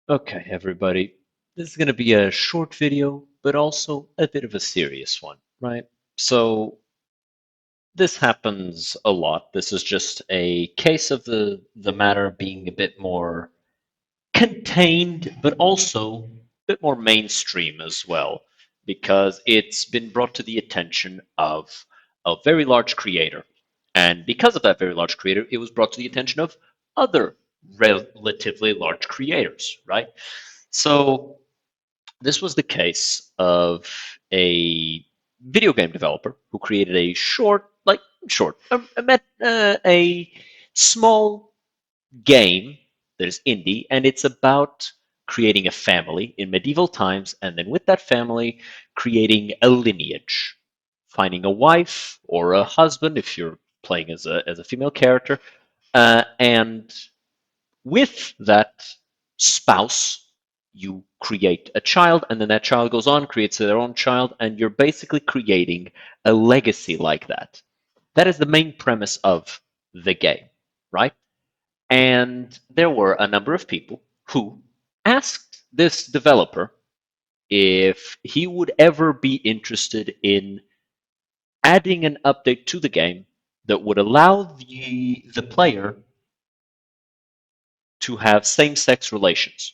Okay, everybody. This is going to be a short video, but also a bit of a serious one, right? So this happens a lot. This is just a case of the matter being a bit more contained, but also a bit more mainstream as well, because it's been brought to the attention of a very large creator. And because of that very large creator, it was brought to the attention of other relatively large creators, right? So this was the case of a video game developer who created a a small game that is indie, and it's about creating a family in medieval times, and then with that family, creating a lineage, finding a wife or a husband if you're playing as a female character, and with that spouse, you create a child, and then that child goes on, creates their own child, and you're basically creating a legacy like that. That is the main premise of the game, right? And there were a number of people who asked this developer if he would ever be interested in adding an update to the game that would allow the player to have same-sex relations.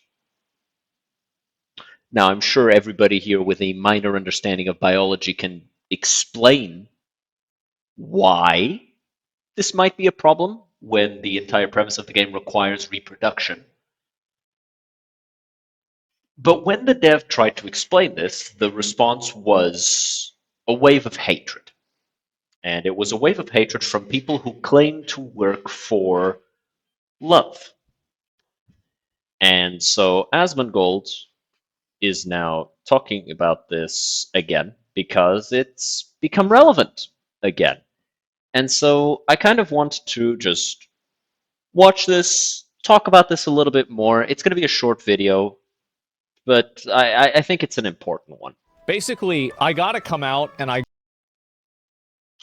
Now, I'm sure everybody here with a minor understanding of biology can explain why this might be a problem when the entire premise of the game requires reproduction. But when the dev tried to explain this, the response was a wave of hatred. And it was a wave of hatred from people who claim to work for love. And so Asmongold is now talking about this again because it's become relevant again. And so I kind of want to just watch this, talk about this a little bit more. It's going to be a short video, but I think it's an important one. Basically, I gotta come out and I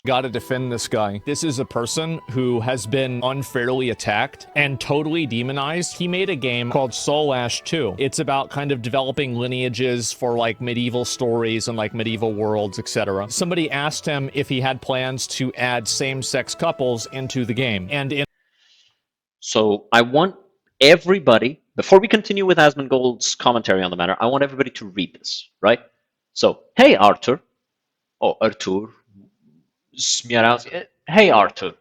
gotta defend this guy. This is a person who has been unfairly attacked and totally demonized. He made a game called Soul Ash 2. It's about kind of developing lineages for like medieval stories and like medieval worlds, etc. Somebody asked him if he had plans to add same-sex couples into the game. So I want everybody, before we continue with Asmongold's commentary on the matter, I want everybody to read this, right? So, hey Arthur, Artur, Smiarowski. Hey Arthur.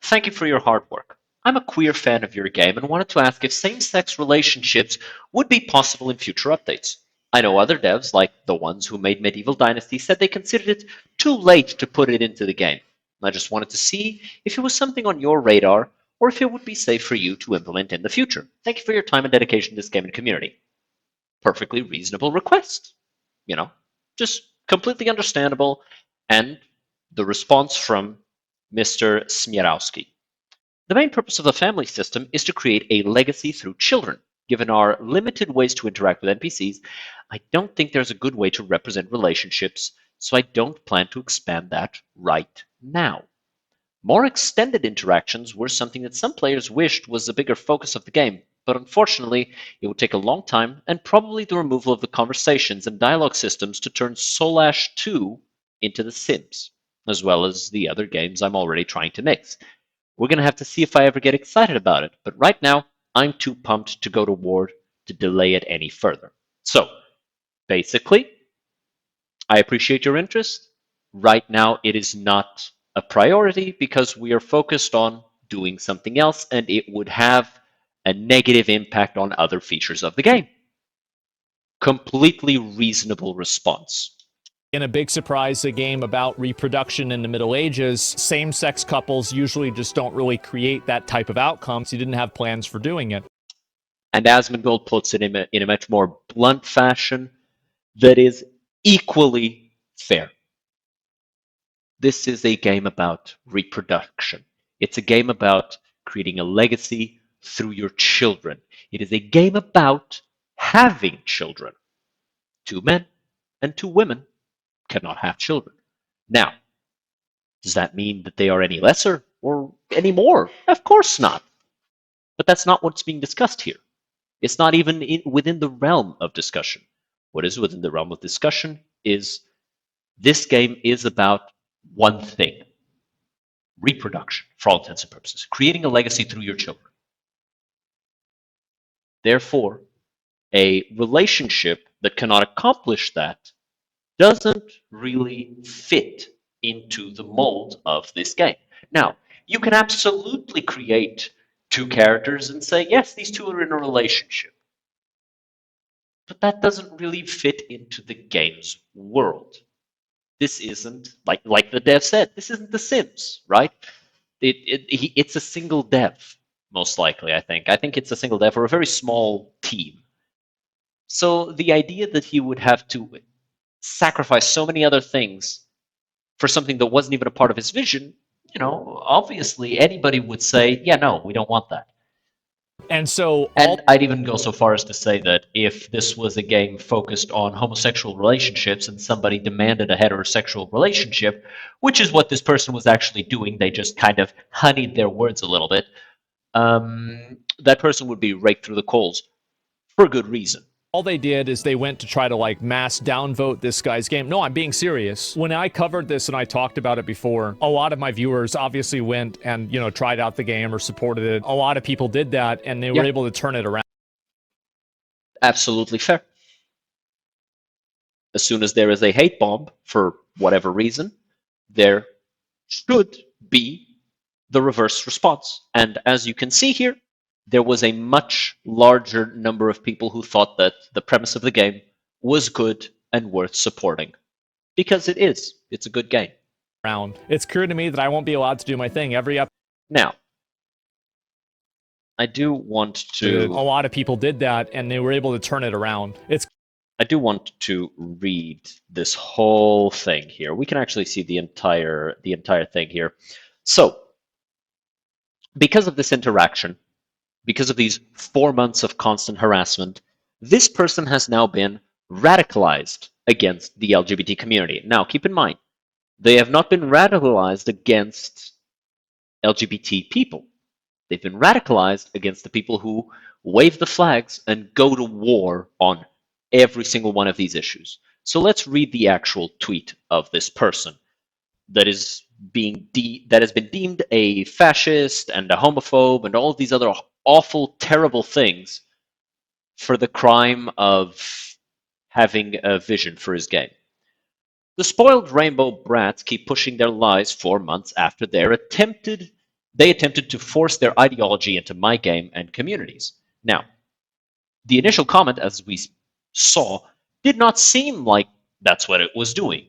Thank you for your hard work. I'm a queer fan of your game and wanted to ask if same-sex relationships would be possible in future updates. I know other devs, like the ones who made Medieval Dynasty, said they considered it too late to put it into the game. I just wanted to see if it was something on your radar or if it would be safe for you to implement in the future. Thank you for your time and dedication to this game and community. Perfectly reasonable request. You know, just completely understandable. And the response from Mr. Smierowski. The main purpose of the family system is to create a legacy through children. Given our limited ways to interact with NPCs, I don't think there's a good way to represent relationships, so I don't plan to expand that right now. More extended interactions were something that some players wished was a bigger focus of the game, but unfortunately, it would take a long time and probably the removal of the conversations and dialogue systems to turn Soul Ash 2 into The Sims, as well as the other games I'm already trying to mix. We're going to have to see if I ever get excited about it, but right now, I'm too pumped to go to war to delay it any further. So, basically, I appreciate your interest. Right now, it is not a priority because we are focused on doing something else and it would have a negative impact on other features of the game. Completely reasonable response. In a big surprise, a game about reproduction in the Middle Ages, same-sex couples usually just don't really create that type of outcome, so he didn't have plans for doing it. And Asmongold puts it in a much more blunt fashion that is equally fair. This is a game about reproduction. It's a game about creating a legacy through your children. It is a game about having children. Two men and two women cannot have children. Now, does that mean that they are any lesser or any more? Of course not. But that's not what's being discussed here. It's not even within the realm of discussion. What is within the realm of discussion is this game is about one thing: reproduction, for all intents and purposes, creating a legacy through your children. Therefore, a relationship that cannot accomplish that doesn't really fit into the mold of this game. Now, you can absolutely create two characters and say, yes, these two are in a relationship. But that doesn't really fit into the game's world. This isn't, like the dev said, this isn't The Sims, right? It's a single dev, most likely, I think. I think it's a single dev or a very small team. So the idea that he would have to sacrifice so many other things for something that wasn't even a part of his vision, obviously anybody would say, yeah, no, we don't want that. And so And I'd even go so far as to say that if this was a game focused on homosexual relationships and somebody demanded a heterosexual relationship, which is what this person was actually doing, they just kind of honeyed their words a little bit, that person would be raked through the coals for good reason. all they did is they went to try to like mass downvote this guy's game. No, I'm being serious. When I covered this and I talked about it before, a lot of my viewers obviously went and, tried out the game or supported it. A lot of people did that and they were able to turn it around. Absolutely fair. As soon as there is a hate bomb for whatever reason, there should be the reverse response. And as you can see here, there was a much larger number of people who thought that the premise of the game was good and worth supporting. Because it is. It's a good game. It's clear to me that I won't be allowed to do my thing every episode. Now, I do want to... A lot of people did that and they were able to turn it around. I do want to read this whole thing here. We can actually see the entire thing here. So, because of this interaction, because of these 4 months of constant harassment, this person has now been radicalized against the LGBT community. Now, keep in mind, they have not been radicalized against LGBT people. They've been radicalized against the people who wave the flags and go to war on every single one of these issues. So let's read the actual tweet of this person that has been deemed a fascist and a homophobe and all of these other awful, terrible things for the crime of having a vision for his game. The spoiled rainbow brats keep pushing their lies 4 months after they attempted to force their ideology into my game and communities. Now, the initial comment, as we saw, did not seem like that's what it was doing.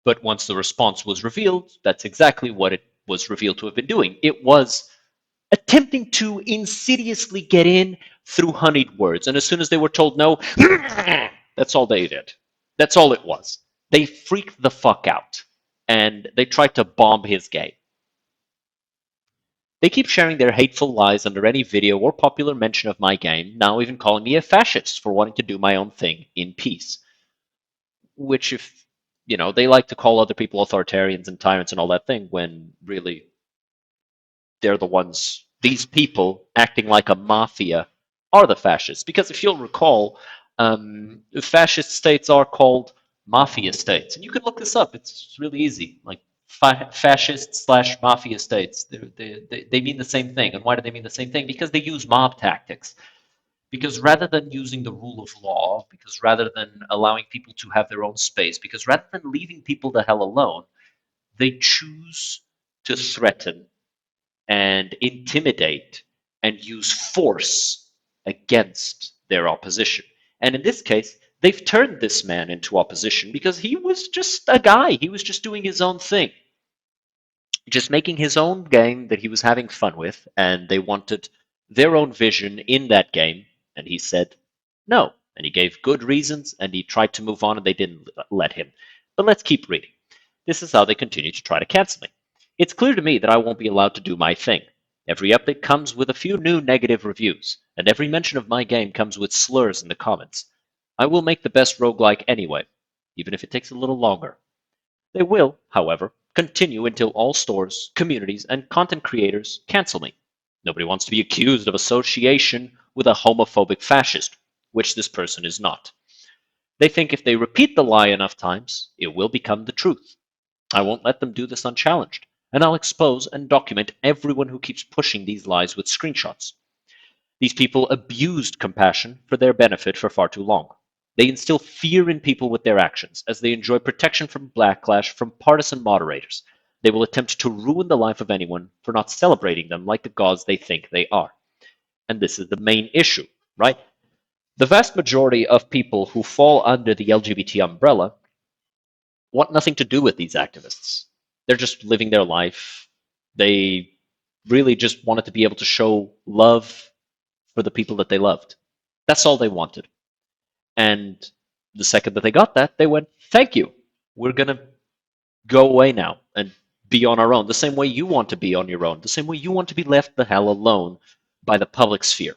But once the response was revealed, that's exactly what it was revealed to have been doing. It was attempting to insidiously get in through honeyed words. And as soon as they were told no, that's all they did. That's all it was. They freaked the fuck out. And they tried to bomb his game. They keep sharing their hateful lies under any video or popular mention of my game, now even calling me a fascist for wanting to do my own thing in peace. Which, if they like to call other people authoritarians and tyrants and all that thing, when really they're the ones, these people acting like a mafia are the fascists. Because if you'll recall, fascist states are called mafia states. And you can look this up. It's really easy. Like fascist/mafia states. They mean the same thing. And why do they mean the same thing? Because they use mob tactics. Because rather than using the rule of law, because rather than allowing people to have their own space, because rather than leaving people the hell alone, they choose to threaten and intimidate and use force against their opposition. And in this case, they've turned this man into opposition because he was just a guy. He was just doing his own thing, just making his own game that he was having fun with, and they wanted their own vision in that game. And he said no. And he gave good reasons, and he tried to move on, and they didn't let him. But let's keep reading. This is how they continue to try to cancel me. It's clear to me that I won't be allowed to do my thing. Every update comes with a few new negative reviews, and every mention of my game comes with slurs in the comments. I will make the best roguelike anyway, even if it takes a little longer. They will, however, continue until all stores, communities, and content creators cancel me. Nobody wants to be accused of association with a homophobic fascist, which this person is not. They think if they repeat the lie enough times, it will become the truth. I won't let them do this unchallenged, and I'll expose and document everyone who keeps pushing these lies with screenshots. These people abused compassion for their benefit for far too long. They instill fear in people with their actions, as they enjoy protection from backlash from partisan moderators. They will attempt to ruin the life of anyone for not celebrating them like the gods they think they are. And this is the main issue, right? The vast majority of people who fall under the LGBT umbrella want nothing to do with these activists. They're just living their life. They really just wanted to be able to show love for the people that they loved. That's all they wanted. And the second that they got that, they went, thank you. We're going to go away now and be on our own, the same way you want to be on your own, the same way you want to be left the hell alone by the public sphere.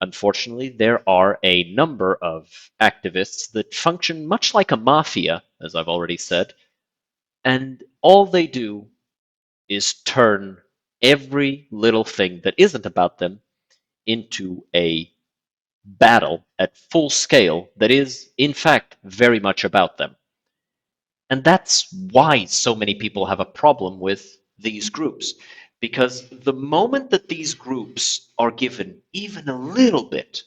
Unfortunately, there are a number of activists that function much like a mafia, as I've already said, and all they do is turn every little thing that isn't about them into a battle at full scale that is, in fact, very much about them. And that's why so many people have a problem with these groups. Because the moment that these groups are given even a little bit,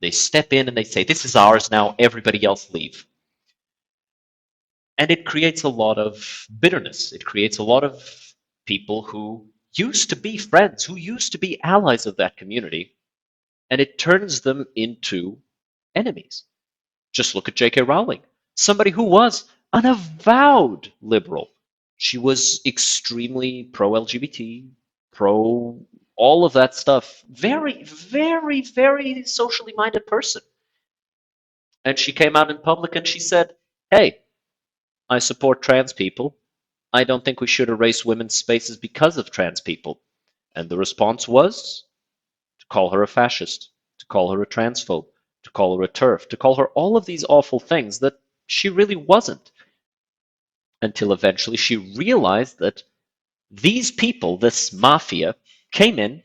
they step in and they say, this is ours now, everybody else leave. And it creates a lot of bitterness. It creates a lot of people who used to be friends, who used to be allies of that community, and it turns them into enemies. Just look at J.K. Rowling, somebody who was an avowed liberal. She was extremely pro LGBT, pro all of that stuff. Very, very, very socially minded person. And she came out in public and she said, hey, I support trans people. I don't think we should erase women's spaces because of trans people. And the response was to call her a fascist, to call her a transphobe, to call her a TERF, to call her all of these awful things that she really wasn't. Until eventually she realized that these people, this mafia, came in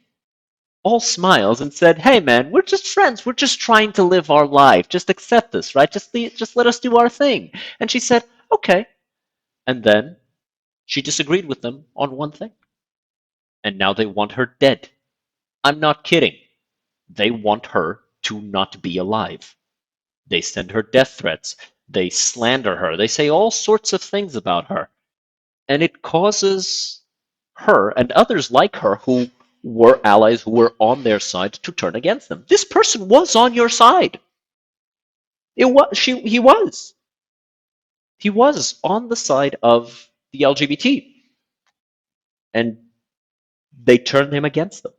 all smiles and said, hey man, we're just friends. We're just trying to live our life. Just accept us, right? Just let us do our thing. And she said, okay. And then she disagreed with them on one thing. And now they want her dead. I'm not kidding. They want her to not be alive. They send her death threats. They slander her. They say all sorts of things about her. And it causes her and others like her who were allies, who were on their side, to turn against them. This person was on your side. He was. He was on the side of the LGBT. And they turned him against them.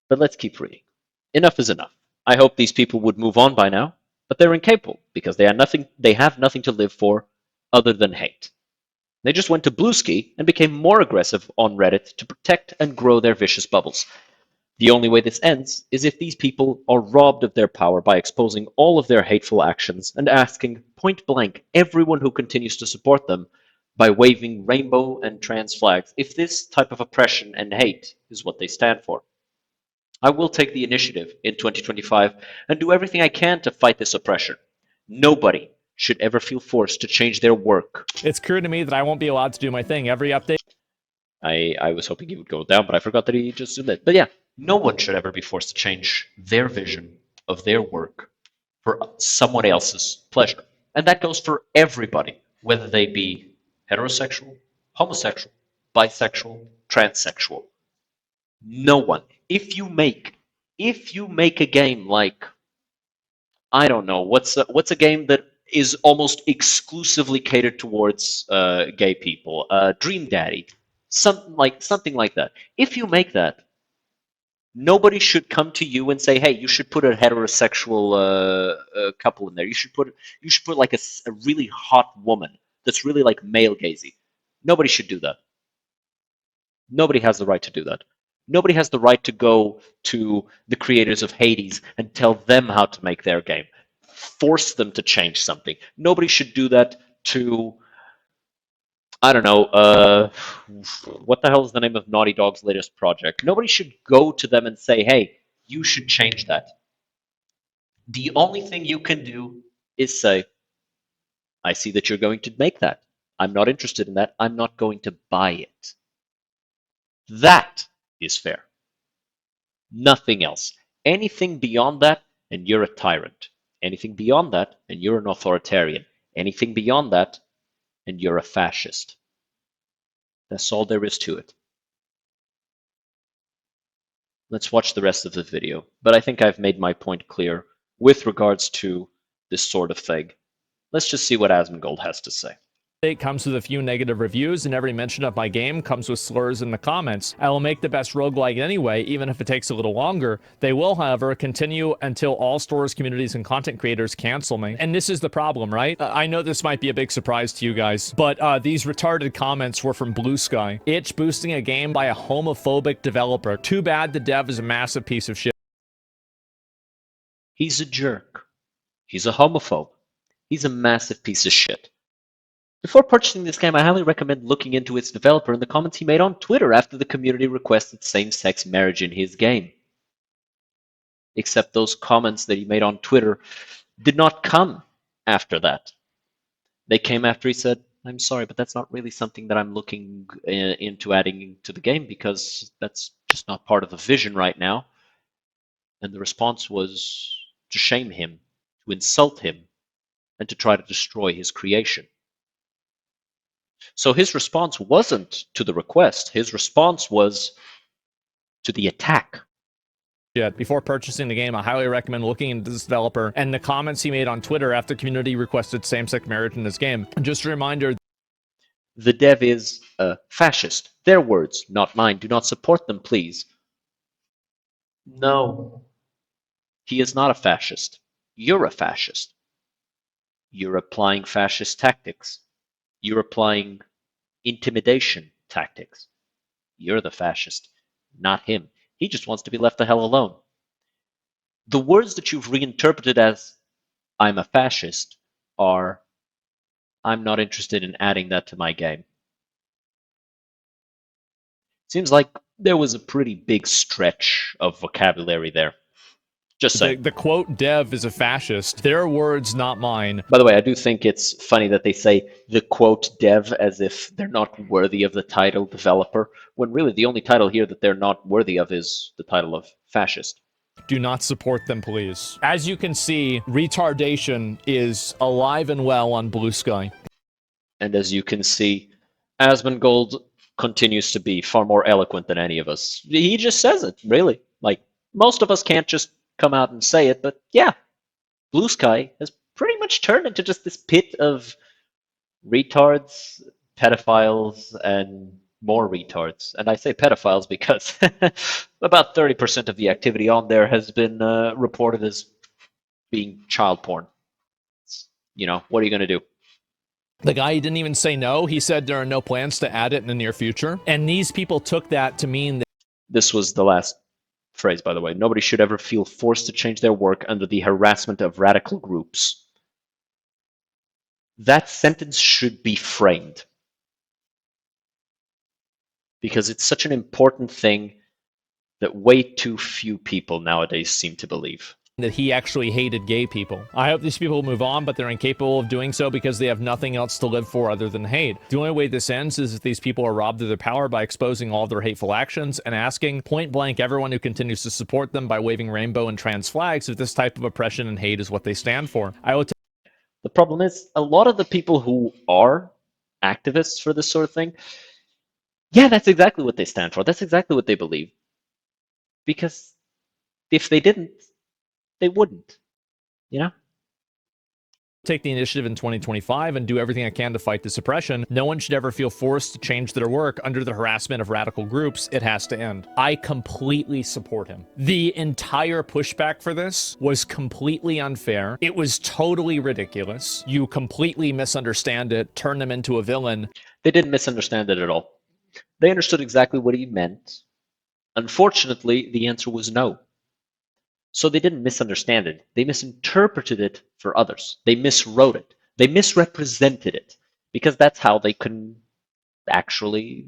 But let's keep reading. Enough is enough. I hope these people would move on by now, but they're incapable because they have nothing to live for other than hate. They just went to Bluesky and became more aggressive on Reddit to protect and grow their vicious bubbles. The only way this ends is if these people are robbed of their power by exposing all of their hateful actions and asking point blank everyone who continues to support them by waving rainbow and trans flags if this type of oppression and hate is what they stand for. I will take the initiative in 2025 and do everything I can to fight this oppression. Nobody should ever feel forced to change their work. It's clear to me that I won't be allowed to do my thing. Every update. I was hoping he would go down, but I forgot that he just did that. But yeah, no one should ever be forced to change their vision of their work for someone else's pleasure. And that goes for everybody, whether they be heterosexual, homosexual, bisexual, transsexual. No one. If you make a game like, I don't know, what's a game that is almost exclusively catered towards gay people? Dream Daddy, something like that. If you make that, nobody should come to you and say, "Hey, you should put a heterosexual couple in there. You should put like a really hot woman that's really like male gazy." Nobody should do that. Nobody has the right to do that. Nobody has the right to go to the creators of Hades and tell them how to make their game, force them to change something. Nobody should do that to I don't know, what the hell is the name of Naughty Dog's latest project? Nobody should go to them and say, hey, you should change that. The only thing you can do is say, I see that you're going to make that. I'm not interested in that. I'm not going to buy it. That is fair. Nothing else. Anything beyond that, and you're a tyrant. Anything beyond that, and you're an authoritarian. Anything beyond that, and you're a fascist. That's all there is to it. Let's watch the rest of the video. But I think I've made my point clear with regards to this sort of thing. Let's just see what Asmongold has to say. It comes with a few negative reviews, and every mention of my game comes with slurs in the comments. I will make the best roguelike anyway, even if it takes a little longer. They will, however, continue until all stores, communities, and content creators cancel me. And this is the problem, right? I know this might be a big surprise to you guys, but these retarded comments were from Blue Sky. Itch boosting a game by a homophobic developer. Too bad the dev is a massive piece of shit. He's a jerk. He's a homophobe. He's a massive piece of shit. Before purchasing this game, I highly recommend looking into its developer and the comments he made on Twitter after the community requested same-sex marriage in his game. Except those comments that he made on Twitter did not come after that. They came after he said, I'm sorry, but that's not really something that I'm looking into adding to the game because that's just not part of the vision right now. And the response was to shame him, to insult him, and to try to destroy his creation. So his response wasn't to the request. His response was to the attack. Before purchasing the game, I highly recommend looking into this developer and the comments he made on Twitter after community requested same-sex marriage in this game. Just a reminder. The dev is a fascist. Their words, not mine. Do not support them, please. No. He is not a fascist. You're a fascist. You're applying fascist tactics. You're applying intimidation tactics. You're the fascist, not him. He just wants to be left the hell alone. The words that you've reinterpreted as I'm a fascist are I'm not interested in adding that to my game. Seems like there was a pretty big stretch of vocabulary there. Just saying. The quote dev is a fascist. Their words, not mine. By the way, I do think it's funny that they say the quote dev as if they're not worthy of the title developer, when really the only title here that they're not worthy of is the title of fascist. Do not support them, please. As you can see, retardation is alive and well on Blue Sky. And as you can see, Asmongold continues to be far more eloquent than any of us. He just says it, really. Like, most of us can't just come out and say it, but yeah, Blue Sky has pretty much turned into just this pit of retards, pedophiles, and more retards. And I say pedophiles because about 30% of the activity on there has been reported as being child porn. You know, what are you going to do? The guy didn't even say no. He said there are no plans to add it in the near future. And these people took that to mean that. This was the last phrase, by the way. Nobody should ever feel forced to change their work under the harassment of radical groups. That sentence should be framed. Because it's such an important thing that way too few people nowadays seem to believe. That he actually hated gay people. I hope these people move on, but they're incapable of doing so because they have nothing else to live for other than hate. The only way this ends is if these people are robbed of their power by exposing all their hateful actions and asking point blank everyone who continues to support them by waving rainbow and trans flags if this type of oppression and hate is what they stand for. The problem is, a lot of the people who are activists for this sort of thing, yeah, that's exactly what they stand for. That's exactly what they believe. Because if they didn't, they wouldn't, you know? Take the initiative in 2025 and do everything I can to fight this oppression. No one should ever feel forced to change their work under the harassment of radical groups. It has to end. I completely support him. The entire pushback for this was completely unfair. It was totally ridiculous. You completely misunderstand it, turn them into a villain. They didn't misunderstand it at all. They understood exactly what he meant. Unfortunately, the answer was no. So they didn't misunderstand it. They misinterpreted it for others. They miswrote it. They misrepresented it. Because that's how they can actually,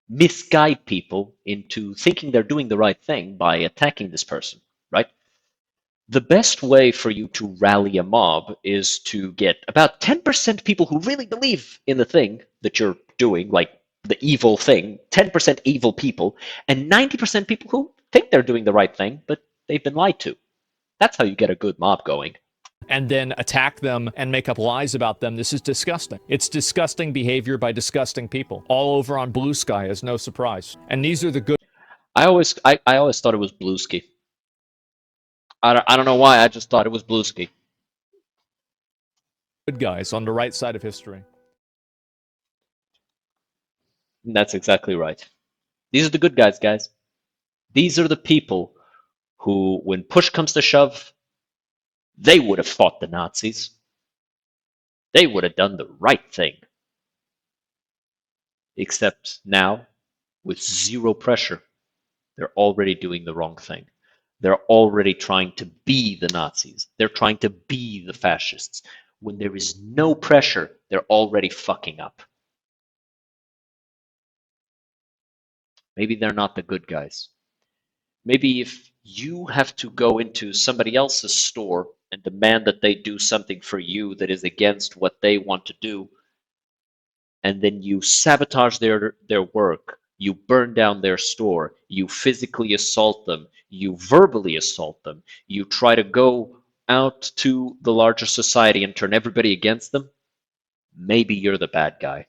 misguide people into thinking they're doing the right thing by attacking this person, right? The best way for you to rally a mob is to get about 10% people who really believe in the thing that you're doing, like the evil thing, 10% evil people, and 90% people who think they're doing the right thing, but they've been lied to. That's how you get a good mob going. And then attack them and make up lies about them. This is disgusting. It's disgusting behavior by disgusting people. All over on Blue Sky is no surprise. And these are the good I always thought it was Bluesky. I don't know why. I just thought it was Bluesky. guys on the right side of history. And that's exactly right. These are the good guys. These are the people who, when push comes to shove, they would have fought the Nazis. They would have done the right thing. Except now, with zero pressure, they're already doing the wrong thing. They're already trying to be the Nazis. They're trying to be the fascists. When there is no pressure, they're already fucking up. Maybe they're not the good guys. Maybe if you have to go into somebody else's store and demand that they do something for you that is against what they want to do, and then you sabotage their work, you burn down their store, you physically assault them, you verbally assault them, you try to go out to the larger society and turn everybody against them, maybe you're the bad guy.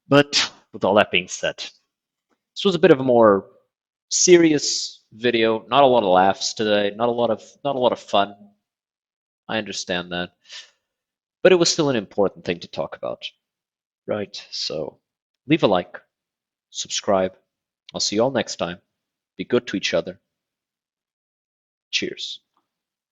But with all that being said, this was a bit of a more serious video. Not a lot of laughs today. Not a lot of fun. I understand that, but it was still an important thing to talk about, right? So leave a like, subscribe. I'll see you all next time. Be good to each other. Cheers.